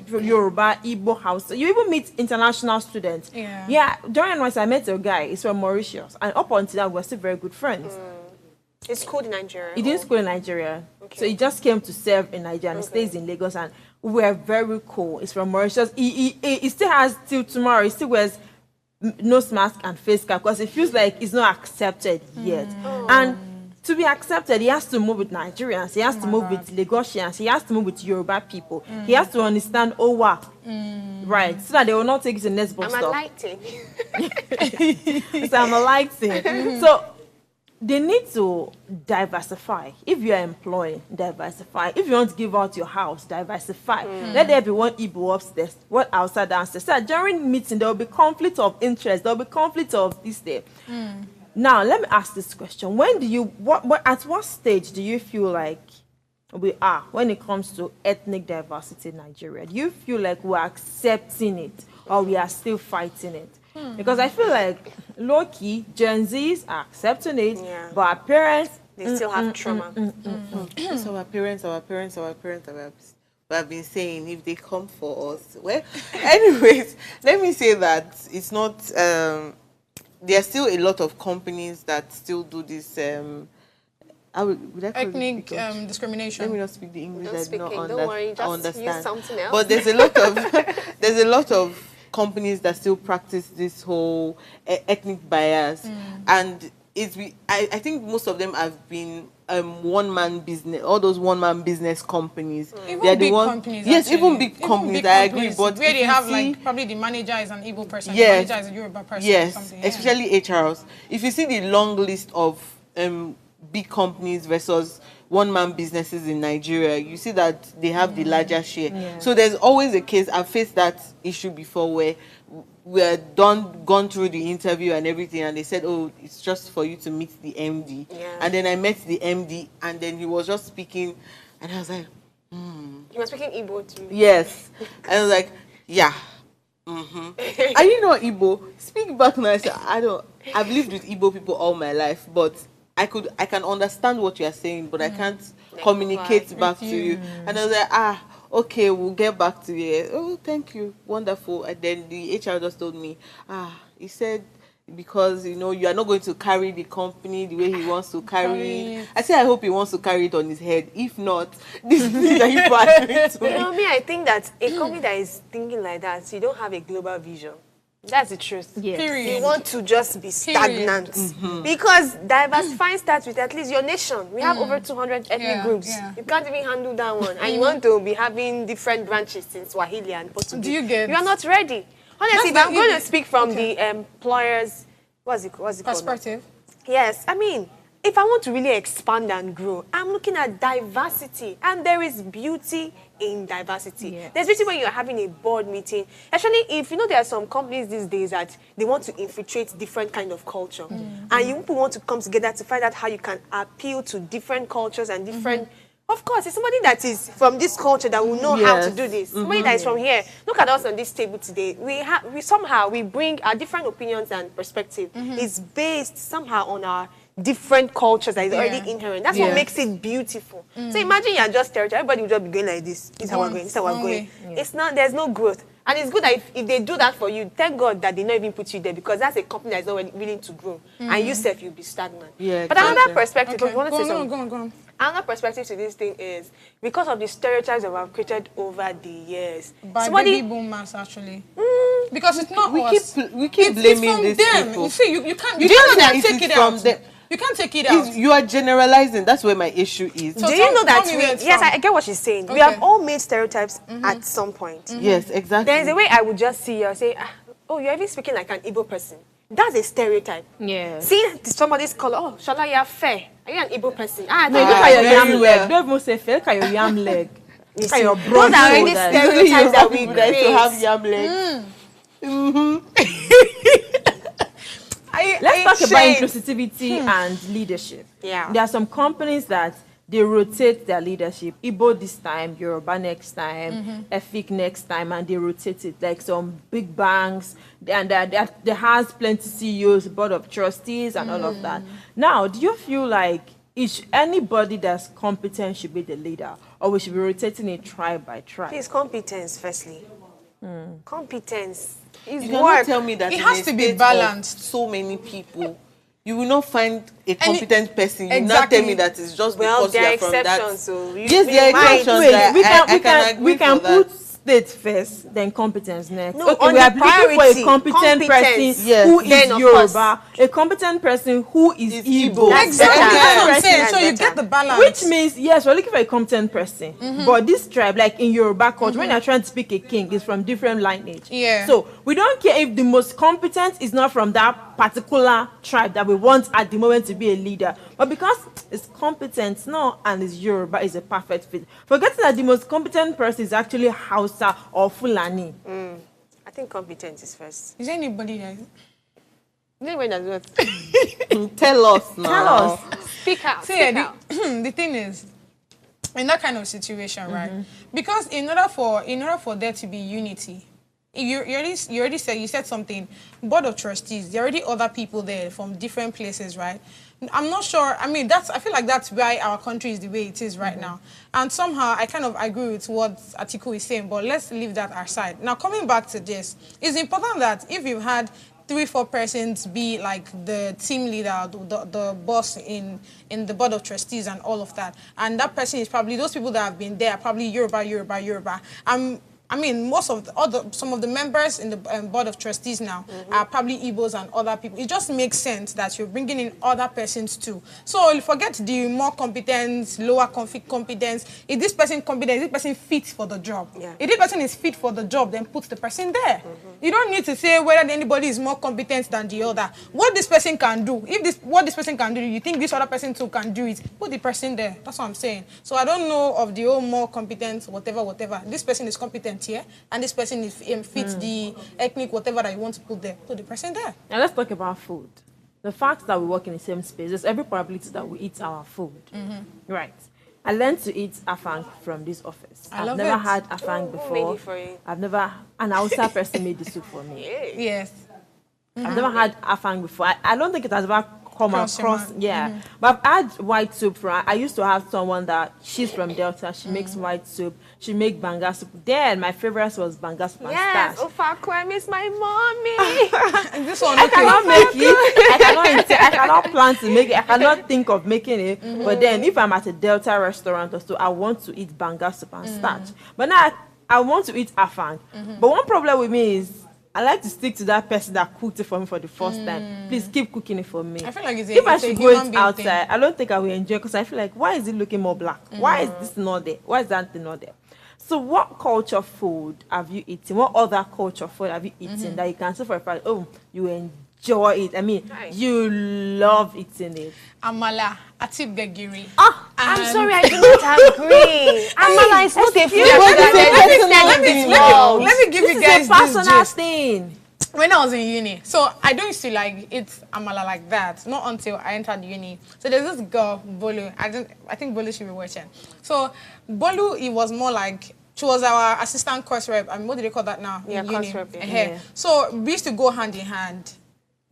from Yoruba, Igbo, Hausa. You even meet international students. During NYSC, I met a guy. He's from Mauritius, and up until that, we're still very good friends. It's schooled in Nigeria. He didn't school in Nigeria. Okay. So he just came to serve in Nigeria and stays in Lagos, and we're very cool. He's from Mauritius. He still has, till tomorrow, he still wears nose mask and face cap because it feels like it's not accepted yet. And to be accepted, he has to move with Nigerians, he has to move with Lagosians, he has to move with Yoruba people. He has to understand Owa, right? So that they will not take it to next box. I'm alighting. So I'm alighting. So they need to diversify. If you are employing, diversify. If you want to give out your house, diversify. Let there be one Igbo upstairs, one outside downstairs. So during meeting, there will be conflict of interest. There will be conflict of this day. Now, let me ask this question. When do you, at what stage do you feel like we are when it comes to ethnic diversity in Nigeria? Do you feel like we're accepting it, or we are still fighting it? Because I feel like low-key, Gen Zs are accepting it, but our parents, they still have trauma. So our parents have been saying, if they come for us. Well, anyways, let me say that it's not, there are still a lot of companies that still do this, ethnic discrimination. Let me not speak the English. Don't worry, just use something else. But there's a lot of companies that still practice this whole ethnic bias, and I think most of them have been one-man business, all those one-man business companies. Even they are big companies. Yes, actually. Even big companies. I agree, but where they have like probably the manager is an Igbo person, the manager is a Yoruba person. Yes, or something. especially HRs. If you see the long list of big companies versus one-man businesses in Nigeria, you see that they have the larger share. So there's always a case. I've faced that issue before where we're gone through the interview and everything, and they said, oh, it's just for you to meet the MD. And then I met the MD, and then he was just speaking, and I was like, He was speaking Igbo too. Yes. I was like, yeah. Are you not Igbo? Speak back now. I said, I've lived with Igbo people all my life, but I can understand what you are saying, but I can't communicate back to you. And I was like, okay, we'll get back to you. Oh, thank you, wonderful. And then the HR just told me, he said, because you are not going to carry the company the way he wants to carry it. I said, I hope he wants to carry it on his head. If not, this is that you are doing to me. I think that a company that is thinking like that, you don't have a global vision. That's the truth. Yes. You want to just be stagnant. Because diversifying starts with at least your nation. We have over 200 ethnic groups. You can't even handle that one. And you want to be having different branches in Swahili and Portuguese. You are not ready. Honestly, if I'm going to speak from the employer's, what's it called? Perspective. Yes, I mean, if I want to really expand and grow, I'm looking at diversity. And there is beauty in diversity. There's beauty when you're having a board meeting. Actually, if there are some companies these days that they want to infiltrate different kind of culture. And you people want to come together to find out how you can appeal to different cultures and different... Of course, it's somebody that is from this culture that will know how to do this. Somebody that is from here. Look at us on this table today. We bring our different opinions and perspective. It's based somehow on our different cultures that is already inherent. That's what makes it beautiful. So imagine you're just territory. Everybody will just be going like this. This is how we're going. This is how we're going. It's not. There's no growth. And it's good that if they do that for you, thank God that they not even put you there, because that's a company that's not willing to grow. And you self, you'll be stagnant. But another perspective, Okay. go on. Another perspective to this thing is because of the stereotypes that were created over the years. By baby boomers, actually. Because it's not we us. We keep it's blaming from these them. people. You see, you can't. You Do you know can't that take it out. You can't take it out. You are generalizing. That's where my issue is. Do you know that yes, I get what she's saying. Okay. We have all made stereotypes at some point. Yes, exactly. There's a way I would just see you and say, oh, you're even speaking like an Igbo person. That's a stereotype. Yeah. See somebody's color, oh, Shola, you're fair. Are you an Igbo person? No, look at your yam leg. Don't even say fair. Look at your yam leg. Look at your broad those are already shoulders. stereotypes that we that create. to have yam legs. Let's talk about inclusivity and leadership. Yeah. There are some companies that they rotate their leadership. Igbo this time, Yoruba next time, Efik next time, and they rotate it. Like some big banks, and there has plenty CEOs, board of trustees, and all of that. Now, do you feel like anybody that's competent should be the leader, or we should be rotating it tribe by tribe? Please, competence, firstly. Competence is You cannot work. tell me that It in has a to be state of balanced. so many people, you will not find a competent person. You will not Exactly. tell me that it's just Well, because you there are are from that. exceptions. So Yes, there are might- exceptions. Wait, I can agree we can for that. put state first, then competence next. No, okay, on we are the looking for a priority, competent person competence. Yes. who is Then, of Yoruba, a competent person who is Is Igbo. Igbo. That's Exactly. better. That's what I'm That's saying. better. So you get the balance. Which means, yes, we're looking for a competent person. But this tribe, like in Yoruba culture, when you're trying to pick a king, it's from different lineage. Yeah. So we don't care if the most competent is not from that particular tribe that we want at the moment to be a leader. But because it's competent, no, and it's Yoruba, is a perfect fit. Forgetting that the most competent person is actually Hausa or Fulani. I think competence is first. Is there anybody that? Anyway, that's what. Tell us now. Tell us. Speak out. See, Speak out. the thing is, in that kind of situation, right? Because in order for there to be unity, you already said something. Board of trustees, there are already other people there from different places, right? I'm not sure. I mean, I feel like that's why our country is the way it is right now. And somehow I kind of agree with what Atiku is saying, but let's leave that aside. Now, coming back to this, it's important that if you've had 3-4 persons be like the team leader, the boss in the board of trustees and all of that, and that person is probably, those people that have been there are probably Yoruba. I mean, some of the members in the board of trustees now are probably Igbos and other people. It just makes sense that you're bringing in other persons too. So forget the more competence, lower competence. Is this person competent? Is this person fit for the job? Yeah. If this person is fit for the job, then put the person there. You don't need to say whether anybody is more competent than the other. What this person can do, what this person can do, you think this other person too can do it, put the person there. That's what I'm saying. So I don't know of the whole more competence, whatever. This person is competent here, and this person is fits the ethnic, whatever that you want to put there. Put the person there. Now let's talk about food. The fact that we work in the same space, there's every probability that we eat our food. Right. I learned to eat afang from this office. I've never had afang before. Who made it for you? I've never, an Hausa person made the soup for me. Yes. I've never had afang before. I don't think it has ever come Cross your across. mind. Yeah. But I've had white soup from, I used to have someone that, she's from Delta, she makes white soup, she makes banga soup. Then my favorite was banga soup and Yes. starch. Ofako, I miss my mommy. And this one, I cannot make it. I cannot plan to make it. I cannot think of making it. But then if I'm at a Delta restaurant or so, I want to eat banga soup and starch. But now I want to eat afang. But one problem with me is I like to stick to that person that cooked it for me for the first time. Please keep cooking it for me. I feel like if I should go human it being outside, thing. I don't think I will enjoy because I feel like, why is it looking more black? Why is this not there? Why is that thing not there? So what culture food have you eaten? What other culture food have you eaten that you can say for a fact, oh, you enjoy it? I mean, Nice. you love eating it. Amala, Atib Begiri. I'm sorry, I do not agree. Amala is not a food Let me give This you is guys a personal this gist. thing. When I was in uni, so I don't used to like eat amala like that. Not until I entered uni. So there's this girl, Bolu. I think Bolu should be watching. So Bolu, it was more like she was our assistant course rep. I mean, what do they call that now? Yeah, in course uni? rep, yeah. Yeah. So we used to go hand in hand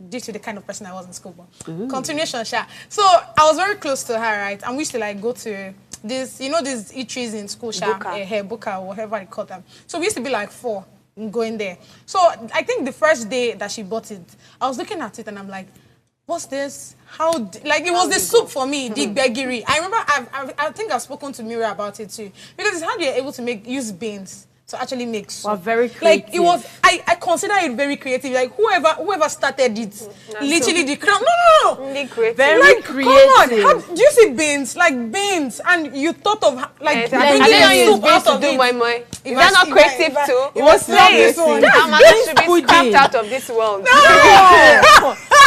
due to the kind of person I was in school. But continuation, sha. So I was very close to her, right? And we used to like go to this, you know, these eateries in school, sha, Buka, or whatever they call them. So we used to be like 4 going there. So I think the first day that she bought it, I was looking at it and I'm like, what's this? Like it was the soup for me, the begiri. I remember, I think I've spoken to Mira about it too. Because it's how you're able to use beans to actually make soup. Wow, very creative. Like it was, I consider it very creative. Like whoever started it, literally the crown. No. Really creative. Very Like, creative. come on, do you see beans? Like beans, and you thought of like I bringing didn't use soup beans out to of do it. moi. Is If that I- not if I- creative if I- too? It was not Please, creative. that man should be pudding. scrapped out of this world.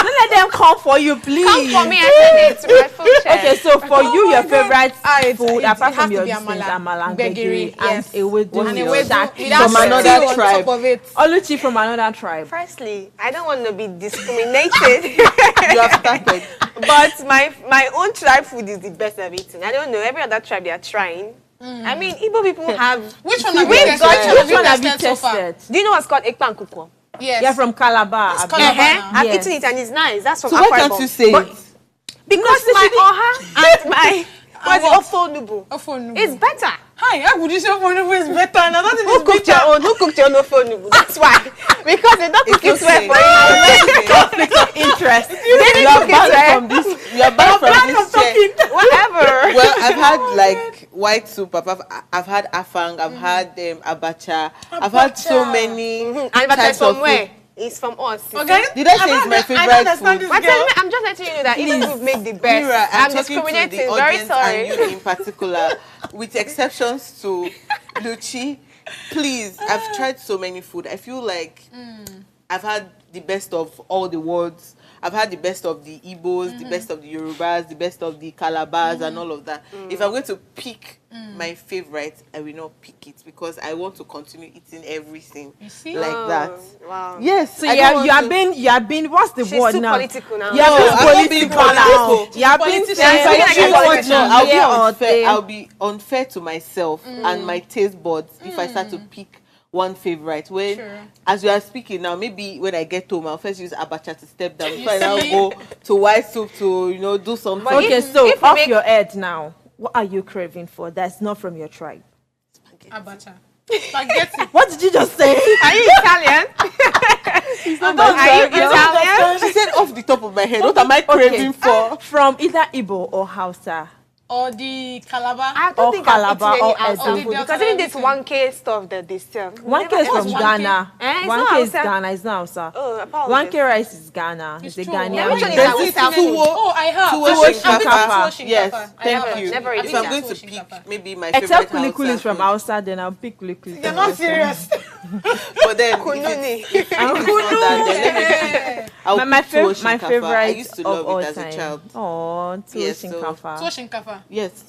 Don't let them come for you, please. Come for me, I said it to my full chest. Okay, so for you, my your God. favorite food, it apart has from to your be things, amala, amala and gbegiri, gbegiri, and yes. ewedu, And Ewedu shaki. without From another stew on tribe. top of it. Oluchi from another tribe. Firstly, I don't want to be discriminated, You have started. but my own tribe food is the best I've eaten. I don't know, every other tribe they are trying. I mean, Igbo people have... Which one have you We've tested? got- Which one have you so far? tested? Do you know what's called ekpa and kuko? Yes. Yeah, from Calabar. That's Abi. Calabar. I've Yes. eaten it and it's nice. That's from So why Akwa can't Ibom. you say But- it? Because my oha and my ofo nubu Ofonubu. is better. Hi, how would you say Ofonubu is better? Now that Who is cooked your own? Who cooked your own ofo nubu? That's why. Because they don't cook it It's well okay. for you. Conflict of interest. They didn't You are cook it banned well. from this. You are banned from this chair. Whatever. Well, I've had like white soup. I've had afang. I've had abacha. I've had so Abacha. many And but types from of where? food. It's from us. Okay. Did I say it's my favorite food? But tell me, I'm just letting you know that even we've made the best. Mira, I'm talking to discriminating. the Very audience sorry. and you in particular, with exceptions to Luchi. Please, I've tried so many food. I feel like I've had the best of all the worlds. I've had the best of the Igbos, the best of the Yorubas, the best of the Calabars and all of that. If I'm going to pick my favorite, I will not pick it because I want to continue eating everything see? like that. Wow. Yes. So I you don't have, want you have to- been, you have been, what's the She's word too now? political now. You have No, been I'm not being political now. You have been Politician. saying, If I like choose a one, politician. no, I'll be Yeah, or unfair. they- I'll be unfair to myself and my taste buds if I start to pick one favorite. When, Sure. as you are speaking now, maybe when I get home, I'll first use abacha to step down. Before I now go to white soup to do something. But Okay, If- so if we off make- your head now, what are you craving for that's not from your tribe? Abacha. Spaghetti. What did you just say? Are you Italian? Are you Italian? She said off the top of my head, what am I craving for? From either Igbo or Hausa. Or the Calabar. I Or don't think I've eaten Calabar any or outside Edo. food because even this 1K stuff that they sell. One never case ever from seen. Ghana. It's One not case is Hausa. Ghana, it's not Hausa. Oh, apologies. One K rice is Ghana. It's a true. Ghanaian. Yeah, which one is dish. that? There's this Without food. Oh, I have. Tuwo I've been to shinkapa. Tuwo Yes, shinkapa. I thank have. you. Never If eaten I'm that. going to Tuwo pick shinkapa. maybe my Except favorite kulikuli is Hausa from food. Hausa, then I'll pick kulikuli. You're not serious. But then Kununi. if it's not that, then let me I'll My pick Tuwo my shinkapa. favorite I used to of love all it as time. a child. Oh, Tuwo Yes, so- shinkafa. Tuwo shinkapa. Yes,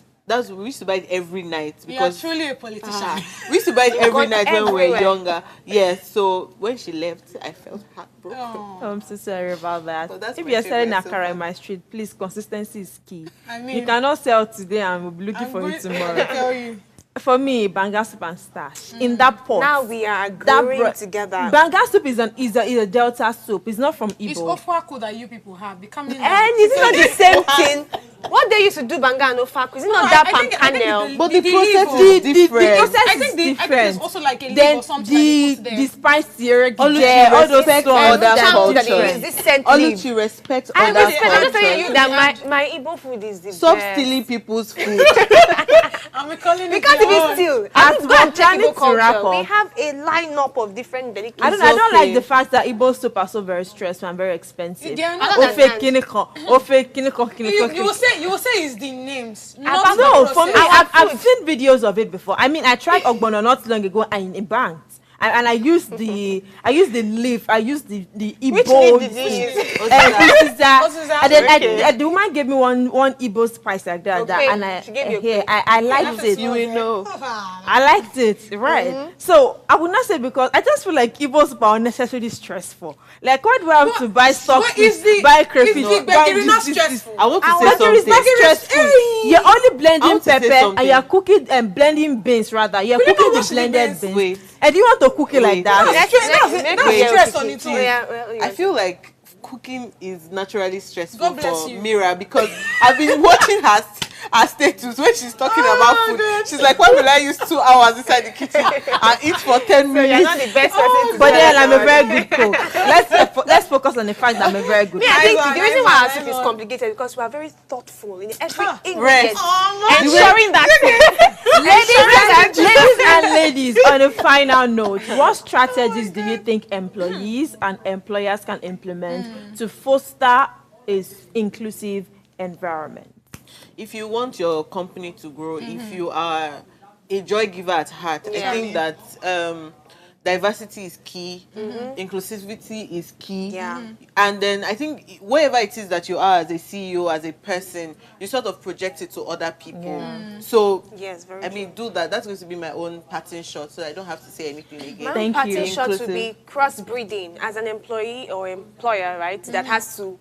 we used to buy it every night You are because truly a politician. we used to buy it every got night when we were everywhere. younger. Yes, so when she left, I felt heartbroken. Oh. I'm so sorry about that. So that's If my you're selling favorite so akara far. in my street, please, consistency is key. I You mean, cannot sell today and we'll be looking I'm for you going tomorrow. to tell you. For me, banga soup and starch in that pot. Now we are that growing together. Banga soup is a Delta soup. It's not from It's Igbo. Ofuaku that you people have becoming. And is it not the same thing? What they used to do banga and ofaku, is it not that palm kernel? But the The process leaf, is different. process I think is the- I think different. it's also like a leaf then or something that they put there. the spice Oluchi yeah, all those respect songs other that are cultures. that they use different. this scent leaf. Oluchi respect I other respect. I'm just telling you cultures. that my Igbo food is the Stop best. stealing people's food. I'm calling it Because if your it's still, As I think go and we're check planning Igbo to wrap culture. We up. have a lineup of different delicacies. I don't like okay. the fact that Igbo soup are so very stressful and very expensive. They are not- Other than Ofe kiniko, ofe kiniko, You will say it's the names. Not But the no, for me, process. I've seen videos of it before. I mean, I tried ogbono not long ago and it burned. And I used the leaf. I used the Igbo. Which leaf did you use? Oziza. And then Okay. the woman gave me one Igbo spice like that, Okay, and she gave you a here clue. I liked it. You will know. I liked it, right? So I would not say because I just feel like Igbo soup are unnecessarily stressful. Like, why do I have to buy stock, What is the buy crayfish, is the buy gbegiri not this? stressful? I want to But say there is something. not stressful. You're only blending want to say pepper and something. you're cooking and blending beans rather. You're don't cooking the wash the blended beans. beans. Wait. And you want to cook it like Wait. that? That's Wait. stress on it. Oh, yeah, well, yeah. I feel like cooking is naturally stressful God bless for you. Mira because I've been watching her. her status when she's talking about food. She's like, why will I use 2 hours inside the kitchen and eat for 10 minutes? You're not the best person to But do then that. I'm a very good cook. Let's focus on the fact that I'm a very good Me, cook. I think I the reason know, why I our soup is know. complicated because we are very thoughtful in every Rest. ingredient. Ensuring that Ladies, on a final note, what strategies do you think employees and employers can implement to foster an inclusive environment? If you want your company to grow, if you are a joy giver at heart, I think that diversity is key, inclusivity is key. Yeah. And then I think wherever it is that you are as a CEO, as a person, you sort of project it to other people. So, Yes, very I mean, do that. That's going to be my own pattern shot, so I don't have to say anything again. My Thank parting you. shot would Inclusive. be crossbreeding as an employee or employer, right? That has to,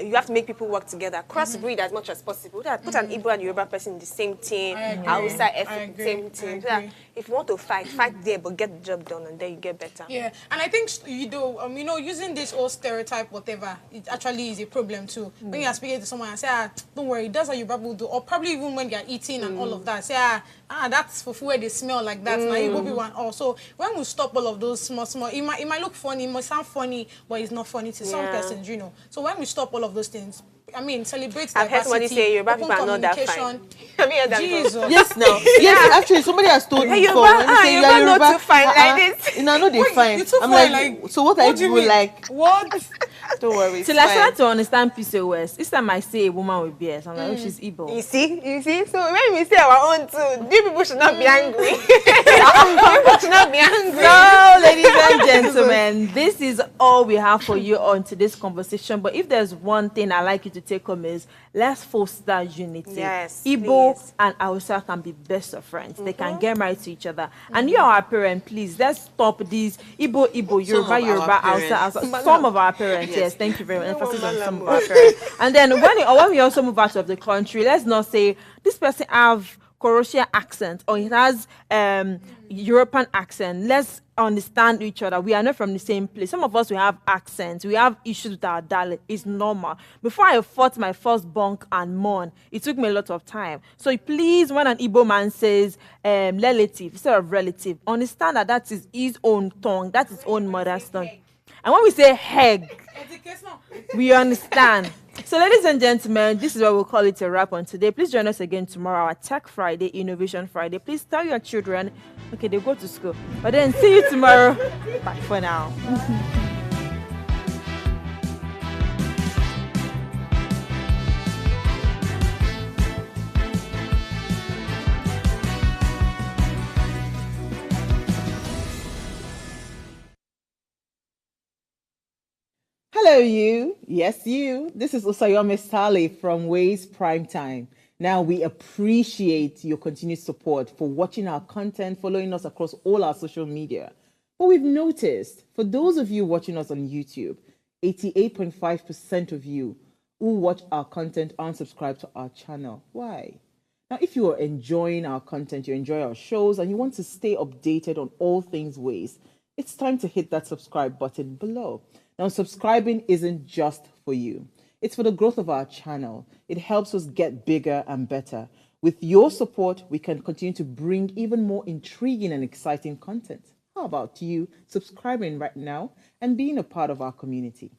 you have to make people work together. Crossbreed as much as possible. Put an Igbo and Yoruba person in the same team. Hausa, same team. So that if you want to fight there, but get the job done, and then you get better. Yeah, and I think using this old stereotype, whatever, it actually is a problem too. When you are speaking to someone and say, don't worry, that's what you probably do, or probably even when you are eating and all of that, say, that's for food where they smell like that. Now you go be one. Also, when we stop all of those small, it might look funny, it might sound funny, but it's not funny to some persons, So when we stop all of those things, I mean, celebrate diversity. I've heard somebody say Yoruba people are not that fine. Have you heard that before? Jesus. Yes, now. Yes, actually, somebody has told me before. When they say, Yoruba not too fine like this. I know they fine. You're too I'm fine, like, so what are do you you mean? like? What? Don't worry. Till It's I fine. start to understand PCOS, each time I say a woman with BS, I'm like, oh, she's Igbo. You see? So when we say our own too, you people should not be angry. People should not be angry. So, ladies and gentlemen, this is all we have for you on today's conversation. But if there's one thing I'd like you to take home is, let's foster unity. Yes, Igbo please. and Hausa can be best of friends. They can get married to each other. And you, our parent, please, let's stop these Igbo, Yoruba, Hausa. Some of our parents, yes, thank you very much. Emphasis on some of our parents. And then when we also move out of the country, let's not say this person have Croatian accent or it has European accent. Let's understand each other. We are not from the same place. Some of us, we have accents. We have issues with our dialect. It's normal. Before I fought my first bunk and mourn, it took me a lot of time. So please, when an Igbo man says relative instead of relative, understand that that is his own tongue. That's his own mother's tongue. And when we say heg, we understand. So, ladies and gentlemen, this is what we'll call it a wrap on today. Please join us again tomorrow, our Tech Friday, Innovation Friday. Please tell your children, okay, they go to school. But then see you tomorrow. Bye for now. Hello, you. Yes, you. This is Usayome Sale from Ways Primetime. Now, we appreciate your continued support for watching our content, following us across all our social media. But we've noticed, for those of you watching us on YouTube, 88.5% of you who watch our content aren't subscribed to our channel. Why? Now, if you are enjoying our content, you enjoy our shows, and you want to stay updated on all things Ways, it's time to hit that subscribe button below. Now, subscribing isn't just for you. It's for the growth of our channel. It helps us get bigger and better. With your support, we can continue to bring even more intriguing and exciting content. How about you subscribing right now and being a part of our community?